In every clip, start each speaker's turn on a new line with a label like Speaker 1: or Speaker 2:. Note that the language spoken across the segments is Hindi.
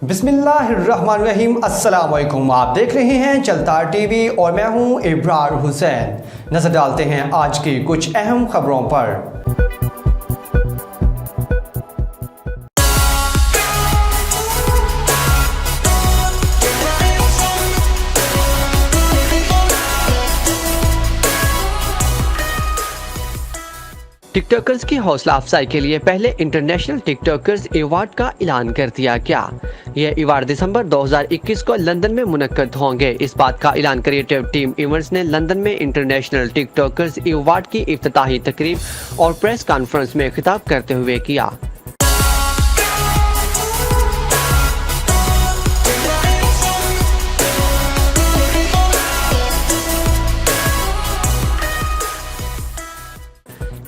Speaker 1: बिस्मिल्लाहिर्रहमानिर्रहीम। अस्सलाम वालेकुम। आप देख रहे हैं चलता टीवी और मैं हूं इब्रार हुसैन। नजर डालते हैं आज की कुछ अहम खबरों पर।
Speaker 2: टिकटॉकर्स की हौसला अफजाई के लिए पहले इंटरनेशनल टिकटॉकर्स अवार्ड का ऐलान कर दिया गया। यह अवार्ड दिसंबर 2021 को लंदन में मुनक्कद होंगे। इस बात का ऐलान क्रिएटिव टीम इवेंट्स ने लंदन में इंटरनेशनल टिकटॉकर्स अवार्ड की इफ्तिताही तकरीब और प्रेस कॉन्फ्रेंस में खिताब करते हुए किया।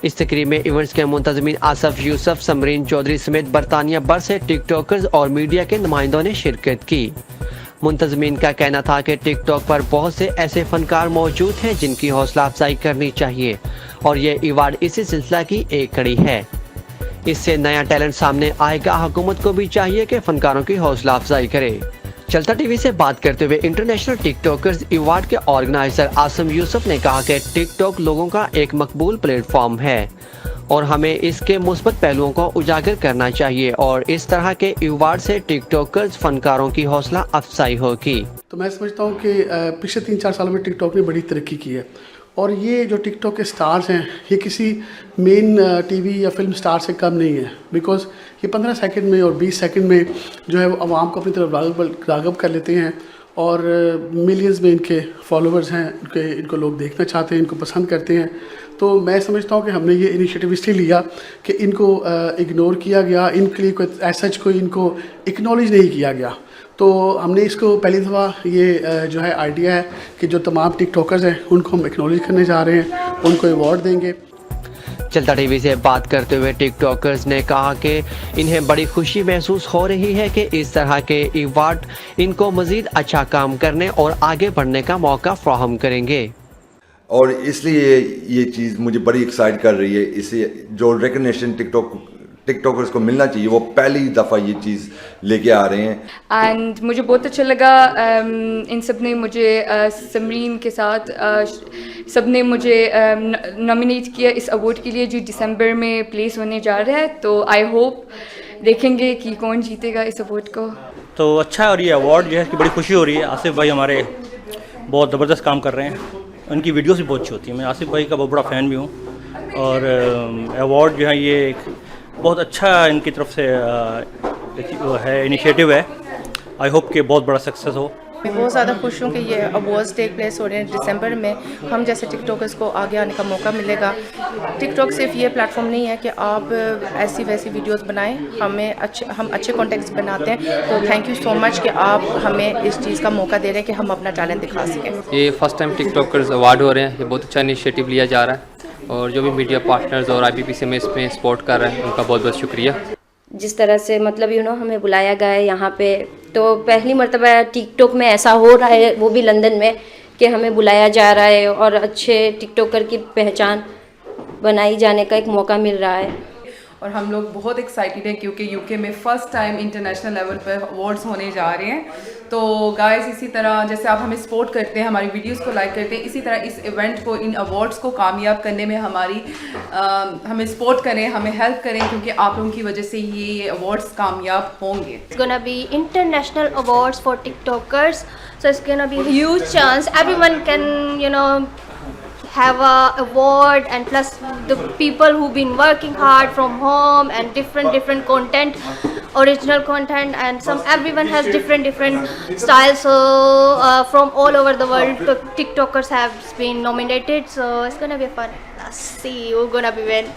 Speaker 2: इस तकरीब में इवेंट्स के मुंतजमीन आसफ यूसुफ, समरीन चौधरी समेत बरतानिया भर से टिकटॉकर्स और मीडिया के नुमाइंदों ने शिरकत की। मुंतजमीन का कहना था कि टिकटॉक पर बहुत से ऐसे फनकार मौजूद हैं जिनकी हौसला अफजाई करनी चाहिए और ये अवार्ड इसी सिलसिला की एक कड़ी है। इससे नया टैलेंट सामने आएगा। हुकूमत को भी चाहिए कि फनकारों की हौसला अफजाई करे। चलता टीवी से बात करते हुए इंटरनेशनल टिकटॉकर्स अवार्ड के ऑर्गेनाइजर आसम यूसुफ ने कहा कि टिकटॉक लोगों का एक मकबूल प्लेटफॉर्म है और हमें इसके मुस्बत पहलुओं को उजागर करना चाहिए और इस तरह के अवार्ड से टिकटॉकर्स फनकारों की हौसला अफजाई होगी।
Speaker 3: तो मैं समझता हूँ कि पिछले 3-4 सालों में टिकटॉक ने बड़ी तरक्की की है और ये जो टिकटॉक के स्टार्स हैं ये किसी मेन टीवी या फिल्म स्टार से कम नहीं है। बिकॉज़ ये 15 सेकंड में और 20 सेकंड में जो है वो आवाम को अपनी तरफ राग़िब कर लेते हैं और मिलियंस में इनके फॉलोअर्स हैं, इनको लोग देखना चाहते हैं, इनको पसंद करते हैं। तो मैं समझता हूँ कि हमने ये इनिशिएटिव इसलिए लिया कि इनको इग्नोर किया गया, इनके लिए कोई ऐसा कोई इनको एक्नॉलेज नहीं किया गया। तो हमने इसको पहली दफ़ा ये जो है आइडिया है कि जो तमाम टिकटॉकर्स हैं उनको हम एक्नॉलेज करने जा रहे हैं, उनको अवार्ड देंगे।
Speaker 2: चलता टीवी से बात करते हुए टिकटॉकर्स ने कहा कि इन्हें बड़ी खुशी महसूस हो रही है कि इस तरह के अवार्ड इनको मज़ीद अच्छा काम करने और आगे बढ़ने का मौका फराहम करेंगे
Speaker 4: और इसलिए ये चीज़ मुझे बड़ी एक्साइट कर रही है। इसे जो रिकग्निशन टिकटॉकर्स को मिलना चाहिए वो पहली दफ़ा ये चीज़ लेके आ रहे हैं
Speaker 5: एंड मुझे बहुत अच्छा लगा। इन सब ने मुझे समरीन के साथ सब ने मुझे नॉमिनेट किया इस अवार्ड के लिए जो दिसंबर में प्लेस होने जा रहा है। तो आई होप देखेंगे कि कौन जीतेगा इस अवार्ड को।
Speaker 6: तो अच्छा है और ये अवार्ड जो है इसकी बड़ी खुशी हो रही है। आसिफ भाई हमारे बहुत ज़बरदस्त काम कर रहे हैं, उनकी वीडियोस भी बहुत अच्छी होती हैं। मैं आसिफ भाई का बहुत बड़ा फ़ैन भी हूँ और अवार्ड जो है ये एक बहुत अच्छा इनकी तरफ से है इनिशिएटिव है। आई होप कि बहुत बड़ा सक्सेस हो।
Speaker 7: मैं बहुत ज़्यादा खुश हूँ कि ये अवार्ड्स टेक प्लेस हो रहे हैं दिसंबर में। हम जैसे टिकटॉकर्स को आगे आने का मौका मिलेगा। टिकटॉक सिर्फ ये प्लेटफॉर्म नहीं है कि आप ऐसी वैसी वीडियोस बनाएं, हम अच्छे कॉन्टेंट्स बनाते हैं। तो थैंक यू सो मच कि आप हमें इस चीज़ का मौका दे रहे हैं कि हम अपना टैलेंट दिखा सकें।
Speaker 8: ये फर्स्ट टाइम टिकटॉकर्स अवार्ड हो रहे हैं, ये बहुत अच्छा इनिशिएटिव लिया जा रहा है और जो भी मीडिया पार्टनर्स और IPPC में इसमें सपोर्ट कर रहे हैं उनका बहुत बहुत शुक्रिया।
Speaker 9: जिस तरह से मतलब हमें बुलाया गया है यहाँ पे, तो पहली मर्तबा टिकटॉक में ऐसा हो रहा है, वो भी लंदन में, कि हमें बुलाया जा रहा है और अच्छे टिकटॉकर की पहचान बनाई जाने का एक मौका मिल रहा है।
Speaker 10: और हम लोग बहुत एक्साइटेड हैं क्योंकि UK में फ़र्स्ट टाइम इंटरनेशनल लेवल पर अवार्ड्स होने जा रहे हैं। तो गाइस इसी तरह जैसे आप हमें सपोर्ट करते हैं, हमारी वीडियोस को लाइक करते हैं, इसी तरह इस इवेंट को, इन अवार्ड्स को कामयाब करने में हमें सपोर्ट करें, हमें हेल्प करें क्योंकि आप लोगों की वजह से ही ये अवार्ड्स कामयाब होंगे।
Speaker 11: It's gonna be international awards for TikTokers, so it's gonna be a huge chance. Everyone can have a award, and plus the people who've been working hard from home and different content, original content, and everyone has different styles. So from all over the world, TikTokers have been nominated. So it's gonna be fun. Let's see who's gonna be win.